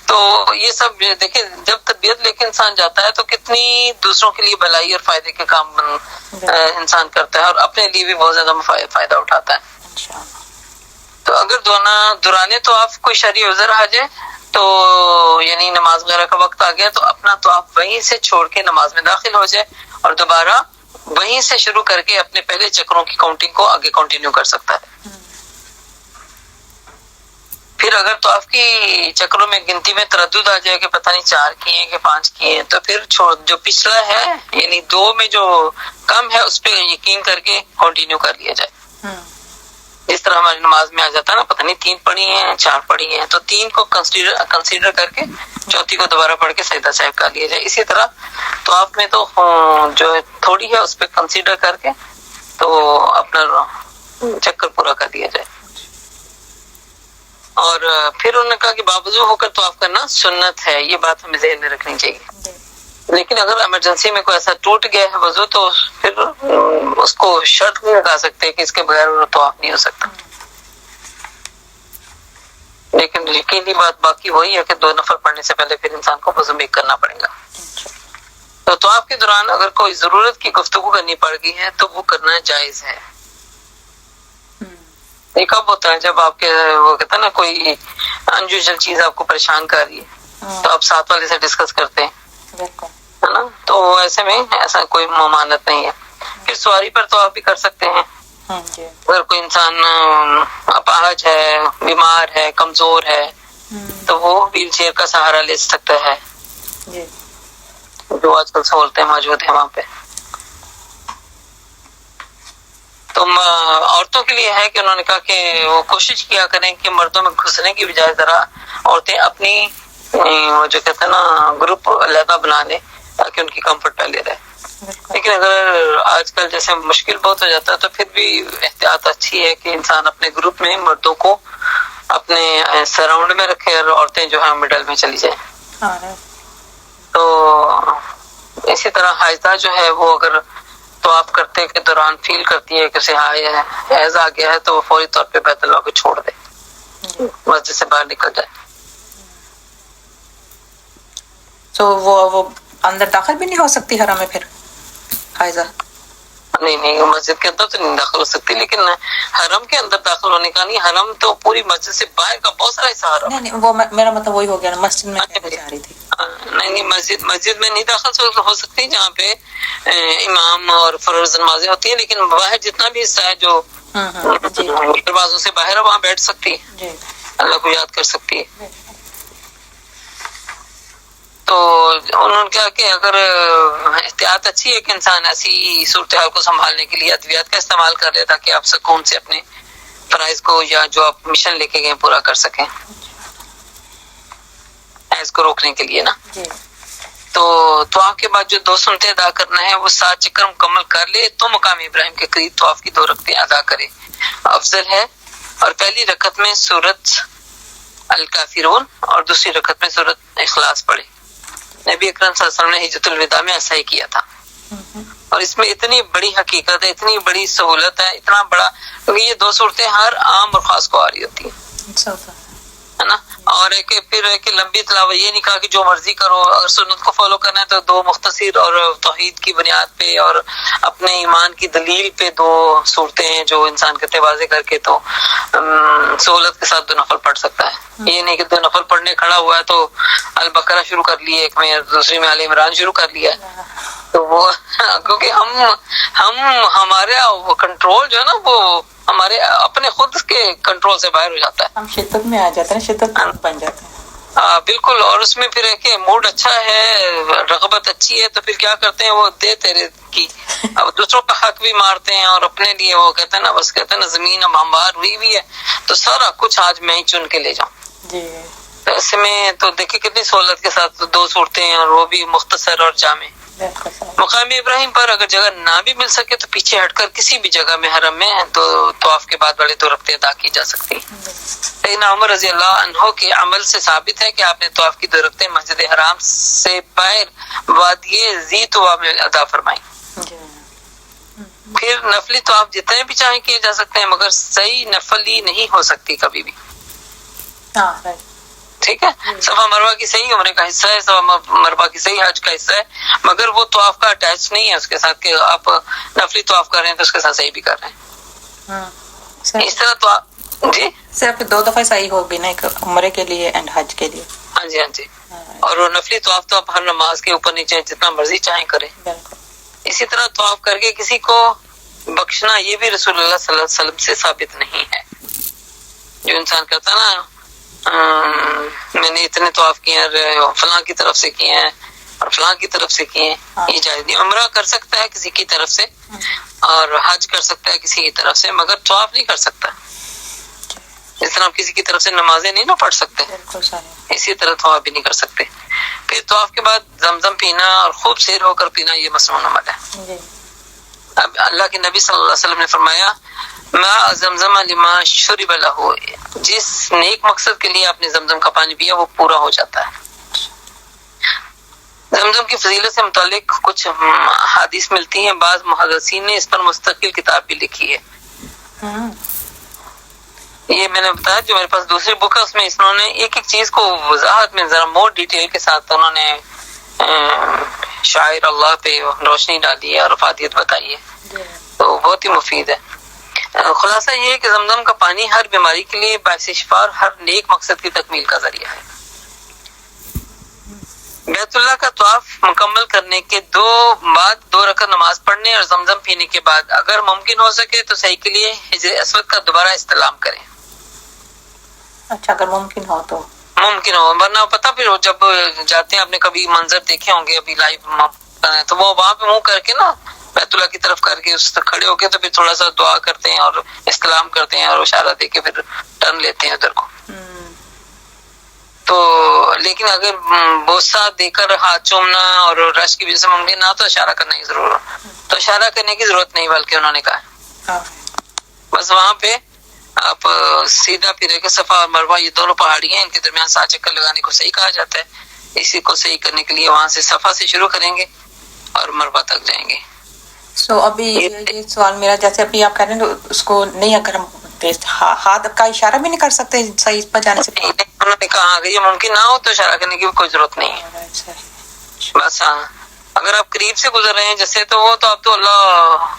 تو یہ سب دیکھیں, جب تربیت لے کے انسان جاتا ہے تو کتنی دوسروں کے لیے بھلائی اور فائدے کے کام انسان کرتا ہے, اور اپنے لیے بھی بہت زیادہ فائدہ اٹھاتا ہے. تو اگر دوران تو آپ کوئی شرعی عذر آ جائے تو یعنی نماز وغیرہ کا وقت آ گیا, تو اپنا تو آپ وہیں سے چھوڑ کے نماز میں داخل ہو جائے, اور دوبارہ وہیں سے شروع کر کے اپنے پہلے چکروں کی کاؤنٹنگ کو آگے کنٹینیو کر سکتا ہے. پھر اگر تو آپ کی چکروں میں گنتی میں تردد آ جائے کہ پتہ نہیں 4 کیے کہ 5 کیے, تو پھر جو پچھلا ہے یعنی 2 میں جو کم ہے اس پہ یقین کر کے کنٹینیو کر لیا جائے. اس طرح ہماری نماز میں آ جاتا ہے نا, پتہ نہیں 3 پڑھی ہیں 4 پڑھی ہیں, تو 3 کو کنسیڈر کر کے چوتھی کو دوبارہ پڑھ کے سجدہ صاحب کر لیا جائے. اسی طرح تو آپ میں تو جو تھوڑی ہے اس پہ کنسیڈر کر کے تو اپنا چکر پورا کر دیا جائے. اور پھر انہوں نے کہا کہ باوضو ہو کر تو آپ کرنا سنت ہے, یہ بات ہمیں ذہن میں رکھنی چاہیے. لیکن اگر ایمرجنسی میں کوئی ایسا ٹوٹ گیا ہے وضو, تو پھر اس کو شرط نہیں لگا سکتے کہ اس کے بغیر تو آپ نہیں ہو سکتا. لیکن یقینی بات باقی وہی ہے کہ 2 نفل پڑھنے سے پہلے پھر انسان کو وضو بھی کرنا پڑے گا. تو آپ کے دوران اگر کوئی ضرورت کی گفتگو کرنی پڑ گئی ہے تو وہ کرنا جائز ہے. یہ کب ہوتا ہے جب آپ کے وہ کہتا ہے نا کوئی انیوژل چیز آپ کو پریشان کر رہی ہے, تو آپ ساتھ والے سے ڈسکس کرتے ہیں, ہے نا, تو ایسے میں ایسا کوئی ممانعت نہیں ہے. پھر سواری پر تو آپ بھی کر سکتے ہیں. اگر کوئی انسان اپاہج ہے, بیمار ہے, کمزور ہے, تو وہ ویل چیئر کا سہارا لے سکتا ہے, جو آج کل سہولتیں موجود ہیں وہاں پہ. تو عورتوں کے لیے ہے کہ انہوں نے کہا کہ وہ کوشش کیا کریں کہ مردوں میں گھسنے کی بجائے ذرا عورتیں اپنی وہ جو کہتے ہیں نا گروپ علیحدہ بنا لیں تاکہ ان کی کمفرٹ پہلے رہے. لیکن اگر آج کل جیسے مشکل بہت ہو جاتا ہے تو پھر بھی احتیاط اچھی ہے کہ انسان اپنے گروپ میں مردوں کو اپنے سراؤنڈ میں رکھے اور عورتیں جو ہیں مڈل میں چلی جائیں. تو اسی طرح حائضہ جو ہے وہ اگر تو آپ کرتے کے دوران فیل کرتی ہے کہ حیض آ گیا ہے, تو وہ فوری طور پہ بیت اللہ کو چھوڑ دے, مسجد سے باہر نکل جائے. تو وہ اندر داخل بھی نہیں ہو سکتی حرم میں پھر حائضہ؟ نہیں, مسجد کے اندر تو نہیں داخل ہو سکتی, لیکن حرم کے اندر داخل ہونے کا نہیں, حرم تو پوری مسجد سے باہر کا بہت سارا حصہ حرم. نہیں وہ میرا مطلب وہی ہو گیا نا, مسجد میں جا رہی تھی. نہیں مسجد میں نہیں داخل ہو سکتی جہاں پہ امام اور فروز نمازیں ہوتی ہیں, لیکن باہر جتنا بھی حصہ ہے جو دروازوں سے باہر ہے وہاں بیٹھ سکتی ہے, اللہ کو یاد کر سکتی ہے. تو انہوں نے کہا کہ اگر احتیاط اچھی ہے کہ انسان ایسی صورتحال کو سنبھالنے کے لیے ادویات کا استعمال کر لے تاکہ آپ سکون سے اپنے فرائض کو یا جو آپ مشن لے کے گئے پورا کر سکیں, اس کو روکنے کے لیے نا. تو طواف کے بعد جو 2 سنتیں ادا کرنا ہے وہ 7 چکر مکمل کر لے تو مقام ابراہیم کے قریب طواف کی 2 رکعتیں ادا کرے, افضل ہے. اور پہلی رکعت میں سورۃ الکافرون اور دوسری رکعت میں سورۃ اخلاص پڑھے. نبی اکرم صلی اللہ علیہ وسلم نے حجۃ الوداع میں ایسا ہی کیا تھا, اور اس میں اتنی بڑی حقیقت ہے, اتنی بڑی سہولت ہے, اتنا بڑا, کیونکہ یہ 2 صورتیں ہر عام اور خاص کو آ رہی ہوتی ہیں, ہے نا. اور ایک پھر کہ لمبی تلاوت, یہ نہیں کہا کہ جو مرضی کرو, اگر سنت کو فالو کرنا ہے تو 2 مختصر اور توحید کی بنیاد پہ اور اپنے ایمان کی دلیل پہ 2 صورتیں ہیں جو انسان کے واضح کر کے تو سہولت کے ساتھ 2 نفل پڑھ سکتا ہے. یہ نہیں کہ 2 نفل پڑھنے کھڑا ہوا ہے تو البقرہ شروع کر لیے ایک میں, دوسری میں آل عمران شروع کر لیا, تو وہ کیونکہ ہمارا کنٹرول جو ہے نا وہ ہمارے اپنے خود کے کنٹرول سے باہر ہو جاتا ہے, ہم شدت میں آ جاتے ہیں, شدت بن جاتے ہیں. بالکل. اور اس میں پھر ہے کہ موڈ اچھا ہے, رغبت اچھی ہے, تو پھر کیا کرتے ہیں وہ دے تیرے کی, اب دوسروں کا حق بھی مارتے ہیں اور اپنے لیے وہ کہتے ہیں نا, بس کہتے ہیں نا زمین اب ہموار ہوئی بھی ہے تو سارا کچھ آج میں ہی چن کے لے جاؤں. تو اس میں تو دیکھیں کتنی سہولت کے ساتھ 2 صورتیں اور وہ بھی مختصر اور جامع. مقام ابراہیم پر اگر جگہ نہ بھی مل سکے تو پیچھے ہٹ کر کسی بھی جگہ میں حرم میں تو طواف کے بعد والے 2 رکعتیں ادا کی جا سکتی ہیں۔ لیکن عمر رضی اللہ عنہ کے عمل سے ثابت ہے کہ آپ نے طواف کی 2 رکعتیں مسجد حرام سے باہر وادی ذی طوا میں ادا فرمائی۔ پھر نفلی طواف جتنے بھی چاہیں کیے جا سکتے ہیں، مگر صحیح نفلی نہیں ہو سکتی کبھی بھی۔ ٹھیک ہے، صفا مروہ کی صحیح عمرے کا حصہ ہے، صفا مروہ کی صحیح حج کا حصہ ہے، مگر وہ طواف کا اٹیچ نہیں ہے اس کے ساتھ کہ آپ نفلی طواف کر رہے ہیں تو اس کے ساتھ صحیح بھی کر رہے ہیں۔ اس طرح طواف جی صرف 2 دفعہ صحیح ہوگی نا، ایک عمرے کے لیے اینڈ حج کے لیے۔ ہاں جی ہاں جی، اور وہ نفلی طواف تو آپ ہر نماز کے اوپر نیچے جتنا مرضی چاہیں کریں۔ اسی طرح طواف کر کے کسی کو بخشنا یہ بھی رسول اللہ صلی اللہ علیہ وسلم سے ثابت نہیں ہے۔ جو انسان کہتا نا میں نے اتنے طواف کیے ہیں، فلاں کی طرف سے کیے ہیں اور فلاں کی طرف سے کیے ہیں، یہ جائز نہیں۔ عمرہ کر سکتا ہے کسی کی طرف سے اور حج کر سکتا ہے کسی کی طرف سے، مگر طواف نہیں کر سکتا۔ جس طرح آپ کسی کی طرف سے نمازیں نہیں نہ پڑھ سکتے، اسی طرح طواف بھی نہیں کر سکتے۔ پھر طواف کے بعد زمزم پینا اور خوب سیر ہو کر پینا یہ مسنون عمل ہے۔ اب اللہ کے نبی صلی اللہ علیہ وسلم نے فرمایا ما زمزم لما شرب لہ، جس نیک مقصد کے لیے آپ نے زمزم کا پانی پیا وہ پورا ہو جاتا ہے۔ زمزم کی فضیلت سے متعلق کچھ حدیث ملتی ہیں، بعض محدثین نے اس پر مستقل کتاب بھی لکھی ہے۔ یہ میں نے بتایا جو میرے پاس دوسری بک ہے، اس میں انہوں نے ایک ایک چیز کو وضاحت میں ذرا مور ڈیٹیل کے ساتھ انہوں نے شاعر اللہ پہ روشنی ڈالی ہے اور افادیت بتائی ہے، تو بہت ہی مفید ہے۔ خلاصہ یہ ہے کہ زمزم کا پانی ہر بیماری کے لیے باعث شفا اور ہر نیک مقصد کی تکمیل کا ذریعہ ہے۔ بیت اللہ کا طواف مکمل کرنے کے 2 رکعت نماز پڑھنے اور زمزم پینے کے بعد اگر ممکن ہو سکے تو صحیح کے لیے حجر اسود کا دوبارہ استعلام کریں۔ اچھا، اگر ممکن ہو تو ممکن ہو، ورنہ پتہ پھر جب جاتے ہیں، آپ نے کبھی منظر دیکھے ہوں گے ابھی لائیو، تو وہ وہاں پہ منہ کر کے نا بیت اللہ کی طرف کر کے اس سے کھڑے ہو کے تو پھر تھوڑا سا دعا کرتے ہیں اور استلام کرتے ہیں اور اشارہ دے کے پھر ٹرن لیتے ہیں ادھر کو۔ تو لیکن اگر بوسہ دے کر ہاتھ چومنا اور رش کی وجہ سے ممکن نہ تو اشارہ کرنے کی ضرورت، تو اشارہ کرنے کی ضرورت نہیں، بلکہ انہوں نے کہا بس وہاں پہ آپ سیدھا پھرے کے صفا اور مروہ یہ دونوں پہاڑی ہیں، ان کے درمیان 7 چکر لگانے کو صحیح کہا جاتا ہے۔ اسی کو صحیح کرنے کے لیے وہاں سے صفا سے شروع کریں گے اور مروہ تک جائیں گے۔ ابھی یہ سوال میرا، جیسے ابھی آپ کہہ رہے ہیں تو اس کو نہیں، اگر ہم ہاتھ کا اشارہ بھی نہیں کر سکتے صحیح پر جانے سے؟ انہوں نے کہا اگر یہ ممکن نہ ہو تو اشارہ کرنے کی کوئی ضرورت نہیں ہے، بس ہاں اگر آپ قریب سے گزر رہے ہیں جیسے تو وہ تو آپ تو اللہ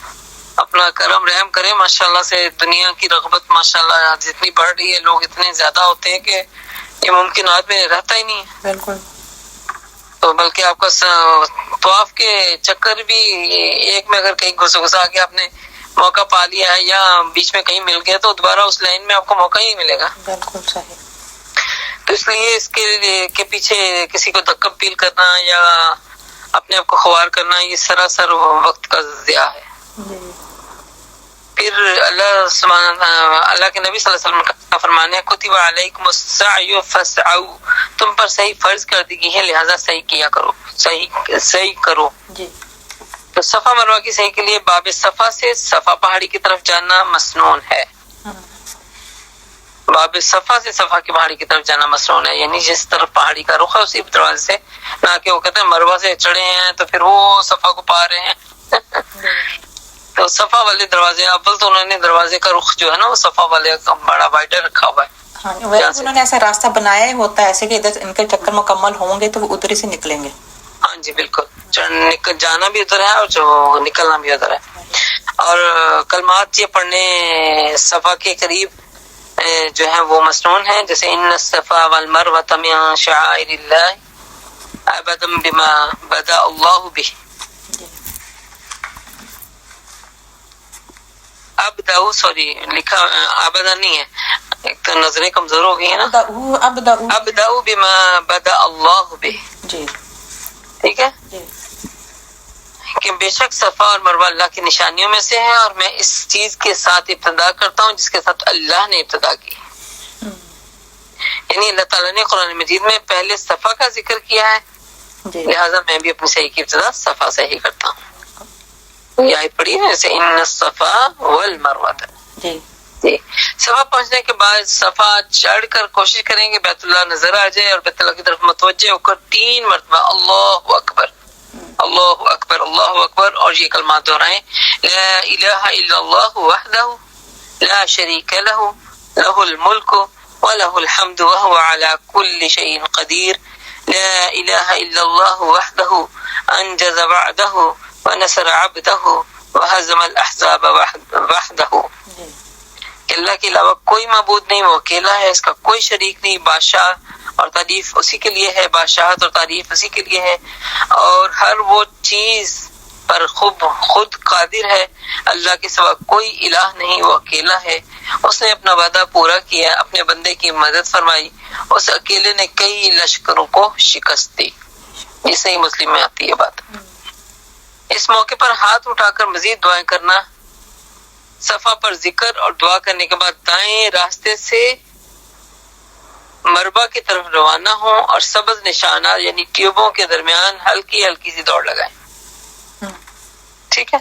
اپنا کرم رحم کرے، ماشاءاللہ سے دنیا کی رغبت ماشاءاللہ جتنی بڑھ رہی ہے، لوگ اتنے زیادہ ہوتے ہیں کہ یہ ممکنات میں رہتا ہی نہیں ہے۔ بالکل، تو بلکہ آپ کا طواف کے چکر بھی ایک میں اگر کہیں گھسا کے آپ نے موقع پا لیا ہے یا بیچ میں کہیں مل گیا تو دوبارہ اس لائن میں آپ کو موقع ہی ملے گا۔ بالکل صحیح۔ تو اس لیے اس کے پیچھے کسی کو دھکا پیل کرنا یا اپنے آپ کو خوار کرنا یہ سراسر وقت کا ضیاع ہے۔ پھر اللہ کے نبی صلی اللہ علیہ وسلم کا فرمان ہے کتب علیکم السعی فاسعوا، تم پر صحیح فرض کر دی گئی ہے لہذا صحیح کیا کرو، صحیح کرو۔ تو صفا مروہ کی صحیح کے لیے باب صفا سے صفا پہاڑی کی طرف جانا مسنون ہے۔ باب صفا سے صفا کی پہاڑی کی طرف جانا مسنون ہے، یعنی جس طرف پہاڑی کا رخ ہے اسی دروازے سے، نہ کہ وہ کہتے ہیں مروہ سے چڑھے ہیں تو پھر وہ صفا کو پا رہے ہیں۔ تو صفا والے دروازے اول تو انہوں نے دروازے کا رخ جو ہے نا وہ صفا والے کا بڑا وائڈر رکھا ہوا ہے۔ انہوں نے ایسا راستہ بنایا ہی ہوتا ہے ایسے کہ ادھر ان کے چکر مکمل ہوں گے تو وہ ادھر ہی سے نکلیں گے۔ ہاں جی بالکل، جانا بھی ادھر ہے اور جو نکلنا بھی ادھر ہے۔ اور کلمات یہ پڑھنے صفا کے قریب جو ہے وہ مسنون ہے، جیسے ان الصفا والمروہ من شعائر اللہ عبدا بما بدا اللہ بہ۔ ابداؤ سوری لکھا ابدا نہیں ہے، ایک تو نظریں کمزور ہو گئی ہیں نا، ابداؤ بما بدا اللہ بہ، جی ٹھیک ہے، کہ بے شک صفا اور مروہ اللہ کی نشانیوں میں سے ہے اور میں اس چیز کے ساتھ ابتدا کرتا ہوں جس کے ساتھ اللہ نے ابتدا کی۔ یعنی اللہ تعالیٰ نے قرآن مجید میں پہلے صفا کا ذکر کیا ہے جی لہٰذا میں بھی اپنی صحیح کی ابتدا صفا سے ہی کرتا ہوں. یہ آیت پڑھی ہے جیسے ان الصفا والمروہ. جی جی صفا پہنچنے کے بعد صفا چڑھ کر کوشش کریں گے بیت اللہ نظر آ جائے اور بیت اللہ کی طرف متوجہ ہو کر 3 مرتبہ اللہ اکبر اللہ اکبر اللہ اکبر اور یہ کلمات دہرائیں. لا الہ الا اللہ وحدہ لا شریک لہ لہ الملک وله الحمد وهو على كل شيء قدير. لا إله إلا الله وحده أنجز وعده ونصر عبده وهزم الأحزاب وحده. اللہ کے علاوہ کوئی معبود نہیں، وہ اکیلا ہے، اس کا کوئی شریک نہیں. بادشاہ اور تعریف اسی کے لیے ہے، بادشاہت اور تعریف اسی کے لیے ہے، اور ہر وہ چیز پر خود قادر ہے. اللہ کے سوا کوئی الہ نہیں، وہ اکیلا ہے. اس نے اپنا وعدہ پورا کیا، اپنے بندے کی مدد فرمائی. اس اکیلے نے کئی لشکروں کو شکست دی. یہ صحیح مسلم میں آتی ہے بات. اس موقع پر ہاتھ اٹھا کر مزید دعائیں کرنا. صفا پر ذکر اور دعا کرنے کے بعد دائیں راستے سے مربع کی طرف روانہ ہوں اور سبز نشانات یعنی ٹیوبوں کے درمیان ہلکی ہلکی سی دوڑ لگائیں. ٹھیک ہے،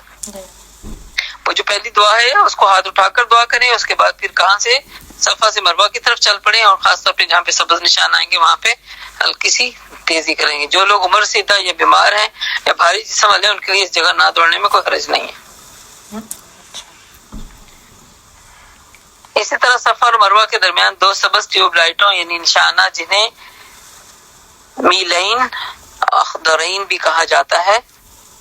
وہ جو پہلی دعا ہے اس کو ہاتھ اٹھا کر دعا کریں. اس کے بعد پھر کہاں سے صفا سے مربع کی طرف چل پڑیں اور خاص طور پہ جہاں پہ سبز نشان آئیں گے وہاں پہ ہلکی سی تیزی کریں گے. جو لوگ عمر رسیدہ یا بیمار ہیں یا بھاری جسم والے ہیں ان کے لیے اس جگہ نہ دوڑنے میں کوئی حرج نہیں ہے. اسی طرح صفا اور مروہ کے درمیان 2 سبز ٹیوب لائٹوں یعنی نشانات جنہیں میلین اخضرین بھی کہا جاتا ہے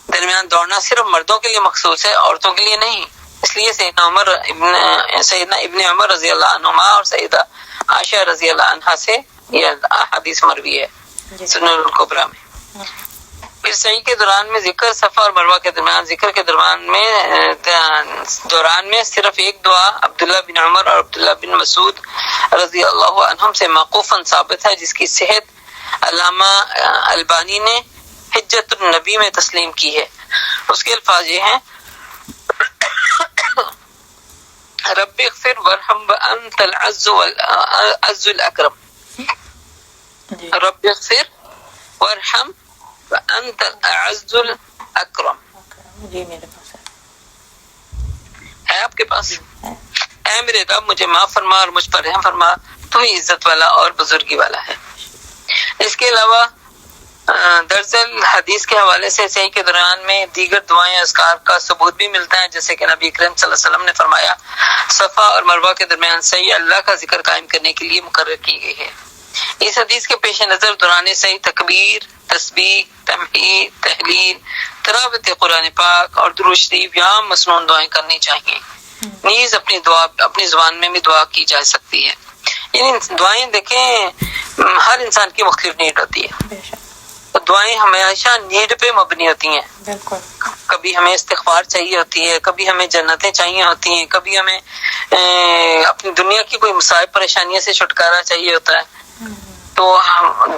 درمیان دوڑنا صرف مردوں کے لیے مخصوص ہے، عورتوں کے لیے نہیں. اس لیے سیدنا ابن عمر رضی اللہ عنہما اور سیدہ عائشہ رضی اللہ عنہا سے یہ حدیث مروی ہے سنن الکبریٰ میں. پھر سعی کے دوران میں ذکر صفا اور مروہ کے درمیان ذکر کے دوران میں صرف ایک دعا عبداللہ بن عمر اور عبداللہ بن مسعود رضی اللہ عنہم سے موقوفاً ثابت ہے، جس کی صحت علامہ البانی نے حجت النبی میں تسلیم کی ہے. اس کے الفاظ یہ ہیں: رب اغفر وارحم وانت العز الاکرم. رب اغفر وارحم وانت العز الاکرم. جی میرے پاس ہے آپ کے پاس. اے میرے رب مجھے معاف فرما اور مجھ پر رحم فرما، تو ہی عزت والا اور بزرگی والا ہے. اس کے علاوہ درجل حدیث کے حوالے سے صحیح کے دوران میں دیگر دعائیں اذکار کا ثبوت بھی ملتا ہے، جیسے کہ نبی کریم صلی اللہ علیہ وسلم نے فرمایا صفا اور مروہ کے درمیان صحیح اللہ کا ذکر قائم کرنے کے لیے مقرر کی گئی ہے. اس حدیث کے پیش نظر دوران صحیح تکبیر، تسبیح، تحمید، تحلیل، تلاوت قرآن پاک اور درود شریف یا مسنون دعائیں کرنی چاہیے. نیز اپنی زبان میں بھی دعا کی جا سکتی ہے. یعنی دعائیں دیکھیں ہر انسان کی مختلف نیڈ ہوتی ہے. دعائیں ہمیشہ نیڈ پہ مبنی ہوتی ہیں. بالکل. کبھی ہمیں استغفار چاہیے ہوتی ہے، کبھی ہمیں جنتیں چاہیے ہوتی ہیں، کبھی ہمیں اپنی دنیا کی کوئی مصائب پریشانیوں سے چھٹکارا چاہیے ہوتا ہے. تو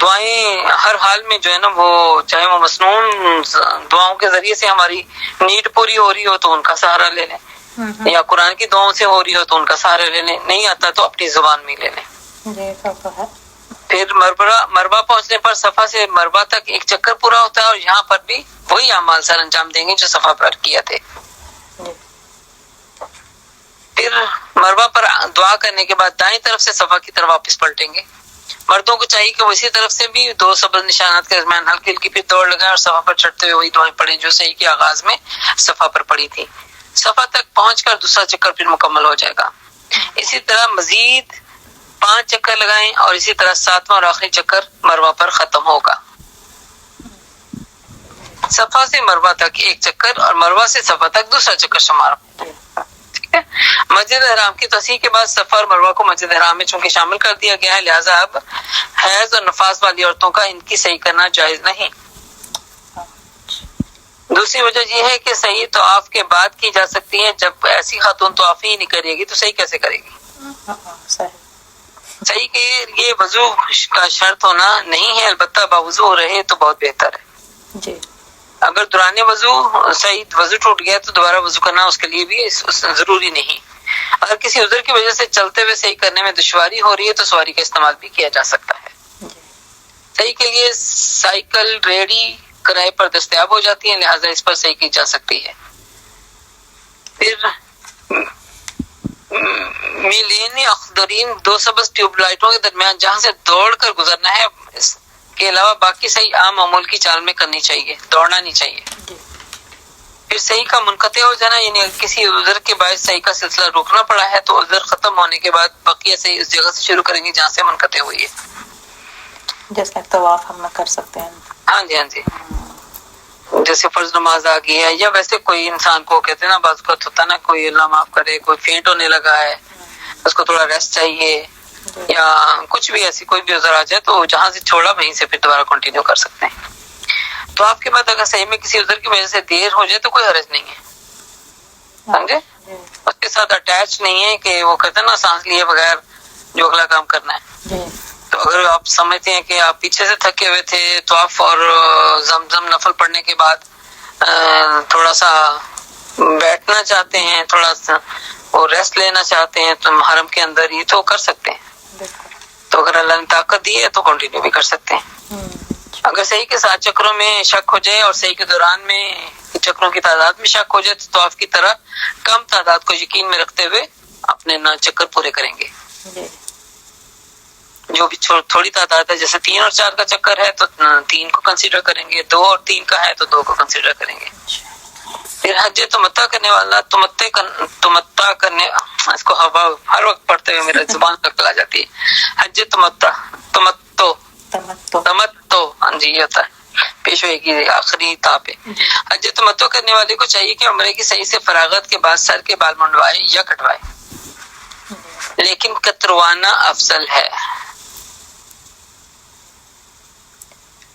دعائیں ہر حال میں جو ہے نا وہ چاہے وہ مسنون دعاؤں کے ذریعے سے ہماری نیڈ پوری ہو رہی ہو تو ان کا سہارا لے لیں، یا قرآن کی دعاؤں سے ہو رہی ہو تو ان کا سہارا لے لیں، نہیں آتا تو اپنی زبان میں لے لیں. پھر مربع پہنچنے پر صفا سے مربع تک ایک چکر پورا ہوتا ہے اور یہاں پر بھی وہی اعمال سر انجام دیں گے جو صفا پر کیا تھے. پھر مربع پر دعا کرنے کے بعد دائیں طرف سے صفا کی طرف واپس پلٹیں گے. مردوں کو چاہیے کہ وہ اسی طرف سے بھی 2 سبز نشانات کے درمیان ہلکی ہلکی پھر دوڑ لگائیں اور صفا پر چڑھتے ہوئے وہی دعائیں پڑھیں جو صحیح کے آغاز میں صفا پر پڑھی تھی. صفا تک پہنچ کر دوسرا چکر پھر مکمل ہو جائے گا. اسی طرح مزید 5 چکر لگائیں اور اسی طرح 7واں اور آخری چکر مروہ پر ختم ہوگا. صفا سے مروہ تک ایک چکر اور مروہ سے صفا تک دوسرا چکر شمار. ٹھیک ہے. مسجد حرام کی توسیع کے بعد صفا اور مروہ کو مسجد حرام میں چونکہ شامل کر دیا گیا ہے، لہٰذا اب حیض اور نفاس والی عورتوں کا ان کی صحیح کرنا جائز نہیں. دوسری وجہ یہ ہے کہ صحیح طواف کے بعد کی جا سکتی ہے. جب ایسی خاتون طواف ہی نہیں کرے گی تو صحیح کیسے کرے گی؟ صحیح کے یہ وضو کا شرط ہونا نہیں ہے، البتہ باوضو رہے تو بہت بہتر ہے. جی. اگر دوران وضو صحیح وضو ٹوٹ گیا تو دوبارہ وضو کرنا اس کے لیے بھی ضروری نہیں. اگر کسی عذر کی وجہ سے چلتے ہوئے صحیح کرنے میں دشواری ہو رہی ہے تو سواری کا استعمال بھی کیا جا سکتا ہے. صحیح کے لیے سائیکل ریڑی کرائے پر دستیاب ہو جاتی ہیں، لہٰذا اس پر صحیح کی جا سکتی ہے۔ پھر میلین اخضرین 2 سبز ٹیوب لائٹوں کے درمیان جہاں سے دوڑ کر گزرنا ہے، اس کے علاوہ باقی صحیح عام معمول کی چال میں کرنی چاہیے، دوڑنا نہیں چاہیے۔ پھر صحیح کا منقطع ہو جانا، یعنی اگر کسی عذر کے باعث صحیح کا سلسلہ روکنا پڑا ہے تو عذر ختم ہونے کے بعد بقیہ صحیح اس جگہ سے شروع کریں گے جہاں سے منقطع ہوئی ہے۔ جیسے طواف ہم کر سکتے ہیں۔ ہاں جی، ہاں جی، جیسے فرض نماز آ گئی ہے، یا ویسے کوئی انسان کو کہتے ہیں نا بعض اوقات ہوتا ہے نا، کوئی اللہ معاف کرے کوئی فینٹ ہونے لگا ہے، اس کو تھوڑا ریسٹ چاہیے، یا کچھ بھی ایسی کوئی بھی عذر آ جائے تو جہاں سے چھوڑا وہیں سے پھر دوبارہ کنٹینیو کر سکتے ہیں۔ تو آپ کے بعد اگر صحیح میں کسی عذر کی وجہ سے دیر ہو جائے تو کوئی حرج نہیں ہے، سمجھے؟ اس کے ساتھ اٹیچ نہیں ہے کہ وہ کہتے ہیں نا سانس لیے بغیر جو اگلا کام کرنا ہے۔ تو اگر آپ سمجھتے ہیں کہ آپ پیچھے سے تھکے ہوئے تھے طواف اور زمزم نفل پڑھنے کے بعد تھوڑا سا بیٹھنا چاہتے ہیں، تھوڑا سا وہ ریسٹ لینا چاہتے ہیں تو حرم کے اندر ہی تو کر سکتے ہیں۔ تو اگر اللہ نے طاقت دی ہے تو کنٹینیو بھی کر سکتے ہیں۔ اگر صحیح کے ساتھ چکروں میں شک ہو جائے اور صحیح کے دوران میں چکروں کی تعداد میں شک ہو جائے تو طواف کی طرح کم تعداد کو یقین میں رکھتے ہوئے اپنے 9 چکر پورے کریں گے۔ جو بھی تھوڑی تعداد ہے، جیسے 3 اور 4 کا چکر ہے تو 3 کو کنسیڈر کریں گے، 2 اور 3 کا ہے تو 2 کو کنسیڈر کریں گے۔ پھر حج تمتع کرنے والا تمتع کرنے، اس کو ہر وقت پڑھتے ہوئے میرے زبان تک آ جاتی ہے، حج تمتع ہاں جی یہ ہوتا ہے پیشوئی کی آخری تا پہ۔ حج تمتع کرنے والے کو چاہیے کہ عمرے کی صحیح سے فراغت کے بعد سر کے بال منڈوائے یا کٹوائے، لیکن کتروانا افضل ہے۔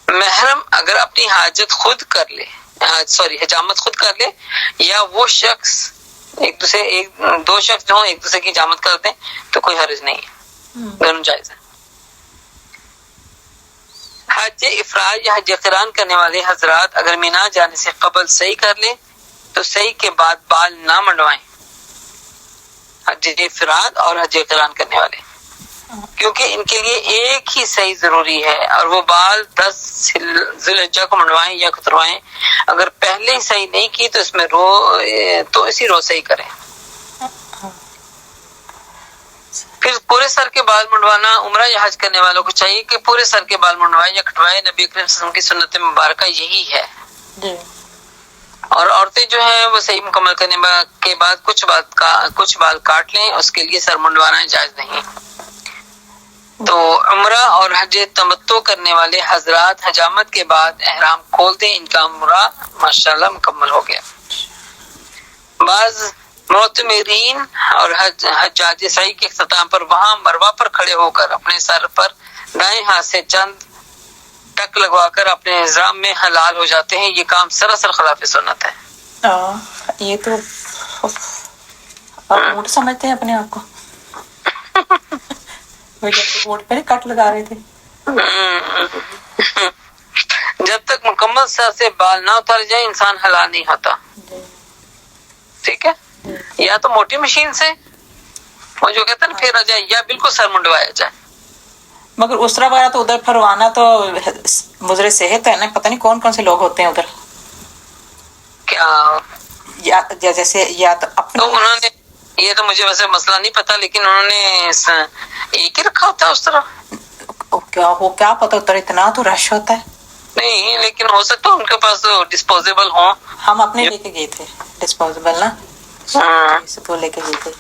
محرم اگر اپنی حاجت خود کر لے، حجامت خود کر لے، یا وہ شخص دو شخص جو ایک دوسرے کی حجامت کر دیں تو کوئی حرج نہیں ہے، دونوں جائز ہے۔ حج افراد یا حج قران کرنے والے حضرات اگر مینا جانے سے قبل صحیح کر لیں تو صحیح کے بعد بال نہ منڈوائیں، حج افراد اور حج قران کرنے والے، کیونکہ ان کے لیے ایک ہی صحیح ضروری ہے، اور وہ بال 10 ذی الحجہ کو منڈوائیں یا کتروائیں۔ اگر پہلے ہی صحیح نہیں کی تو اس میں اسی روز صحیح کریں۔ پھر پورے سر کے بال منڈوانا، عمرہ یا حج کرنے والوں کو چاہیے کہ پورے سر کے بال منڈوائے یا کٹوائے، نبی کریم صلی اللہ علیہ وسلم کی سنت مبارکہ یہی ہے۔ اور عورتیں جو ہیں وہ صحیح مکمل کرنے کے بعد کچھ بال کاٹ لیں، اس کے لیے سر منڈوانا جائز نہیں۔ تو عمرہ اور حج تمتع کرنے والے حضرات حجامت کے بعد احرام کھول دیں، ان کا عمرہ ماشاءاللہ مکمل ہو گیا۔ بعض معتمرین اور حجاج سعی کے اختتام پر وہاں مروہ پر کھڑے ہو کر اپنے سر پر دائیں ہاتھ سے چند ٹک لگوا کر اپنے احرام میں حلال ہو جاتے ہیں، یہ کام سراسر خلاف سنت ہے۔ یہ تو آپ اونٹ سمجھتے ہیں اپنے آپ کو، اونٹ پہ کٹ لگا رہے تھے۔ جب تک مکمل سر سے بال نہ اتر جائے انسان حلال نہیں ہوتا، ٹھیک ہے؟ یا تو موٹی مشین سے وہ جو کہتے ہیں نا پھیرا جائے، یا بالکل سر منڈوایا جائے۔ مگر اسرا وغیرہ تو ادھر پھروانا تو مضر صحت ہے نا، پتہ نہیں کون کون سے لوگ ہوتے ہیں ادھر، کیا یا جیسے یا تو تو انہوں نے، یہ تو مجھے ویسے مسئلہ نہیں پتا، لیکن انہوں نے ایک ہی رکھا ہوتا ہے اس طرح، کیا پتا ادھر اتنا تو رش ہوتا ہے۔ نہیں لیکن ہو سکتا ہے ان کے پاس ڈسپوزیبل ہوں۔ ہم اپنے لے کے گئے تھے ڈسپوزیبل نا، وہ لے کے گئے تھے۔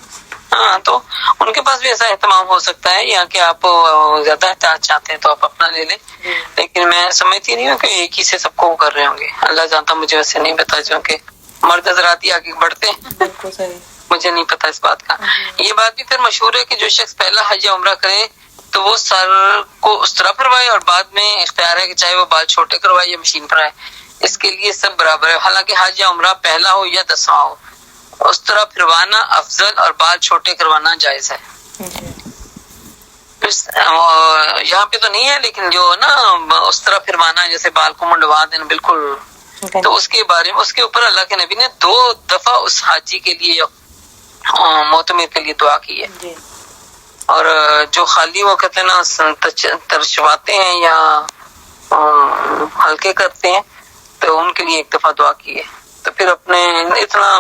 ہاں تو ان کے پاس بھی ایسا اہتمام ہو سکتا ہے، یا کہ آپ زیادہ احتیاط چاہتے ہیں تو آپ اپنا لے لیں، لیکن میں سمجھتی نہیں ہوں کہ ایک ہی سے سب کو کر رہے ہوں گے، اللہ جانتا، مجھے ویسے نہیں پتا، چونکہ مرد حضرات ہی آگے بڑھتے ہیں، بالکل صحیح، مجھے نہیں پتا اس بات کا۔ یہ بات بھی پھر مشہور ہے کہ جو شخص پہلا حج یا عمرہ کرے تو وہ سر کو اس طرح پھروائے، اور بعد میں اختیار ہے کہ چاہے وہ بال چھوٹے کروائے یا مشین پر آئے، اس کے لیے سب برابر ہے، حالانکہ حج یا عمرہ پہلا ہو یا 10واں ہو، اس طرح پھروانا افضل اور بال چھوٹے کروانا جائز ہے۔ یہاں پہ تو نہیں ہے، لیکن جو نا اس طرح پھروانا جیسے بال کو منڈوا دینا بالکل، تو اس کے بارے میں اس کے اوپر اللہ کے نبی نے 2 دفعہ اس حاجی کے لیے معتمر کے لیے دعا کی ہے۔ اور جو خالی وہ کہتے ہیں نا ترشواتے ہیں یا ہلکے کرتے ہیں تو ان کے لیے ایک دفعہ دعا کیے. تو پھر اپنے اتنا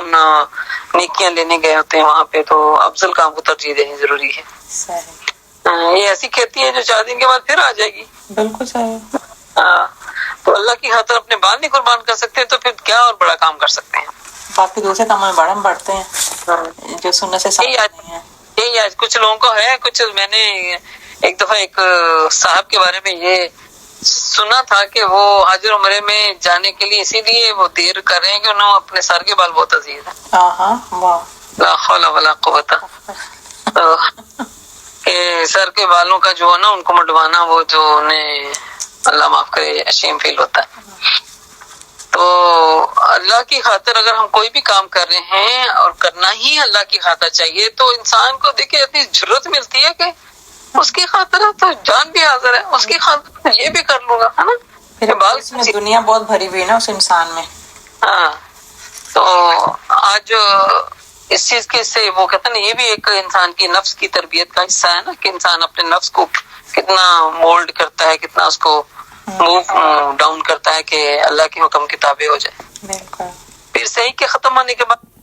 نیکیاں لینے گئے ہوتے ہیں وہاں پہ تو افضل کام کو ترجیح دینی ضروری ہے. صحیح. یہ ایسی کھیتی ہے جو 4 دن کے بعد پھر آ جائے گی. بالکل صحیح. تو اللہ کی خاطر اپنے بال نہیں قربان کر سکتے تو پھر کیا اور بڑا کام کر سکتے ہیں. باقی دوسرے کاموں میں بڑھم بڑھتے ہیں جو سننے سے ثابت نہیں ہے. یہی آج کچھ لوگوں کو ہے. کچھ میں نے ایک دفعہ ایک صاحب کے بارے میں یہ سنا تھا کہ وہ حج عمرے میں جانے کے لیے اسی لیے وہ دیر کر رہے ہیں کہ انہوں اپنے سر کے بال بہت عزیز ہیں. واہ. لا حول ولا قوت. کہ سر کے بالوں کا جو ہے نا ان کو مڈوانا وہ جو انہیں اللہ معاف کرے اشیم فیل ہوتا ہے. تو اللہ کی خاطر اگر ہم کوئی بھی کام کر رہے ہیں اور کرنا ہی اللہ کی خاطر چاہیے تو انسان کو دیکھیں اتنی ضرورت ملتی ہے کہ اس کی خاطر تو جان بھی حاضر ہے, اس کی خاطر یہ بھی کر لوں گا, ہے نا. اس میں دنیا بہت بھری ہوئی نا اس انسان میں. ہاں تو آج اس چیز کے سے وہ کہتے ہیں نا یہ بھی ایک انسان کی نفس کی تربیت کا حصہ ہے نا کہ انسان اپنے نفس کو کتنا مولڈ کرتا ہے, کتنا اس کو موو ڈاؤن کرتا ہے کہ اللہ کے حکم کی تابع ہو جائے. بالکل. پھر صحیح کے ختم ہونے کے بعد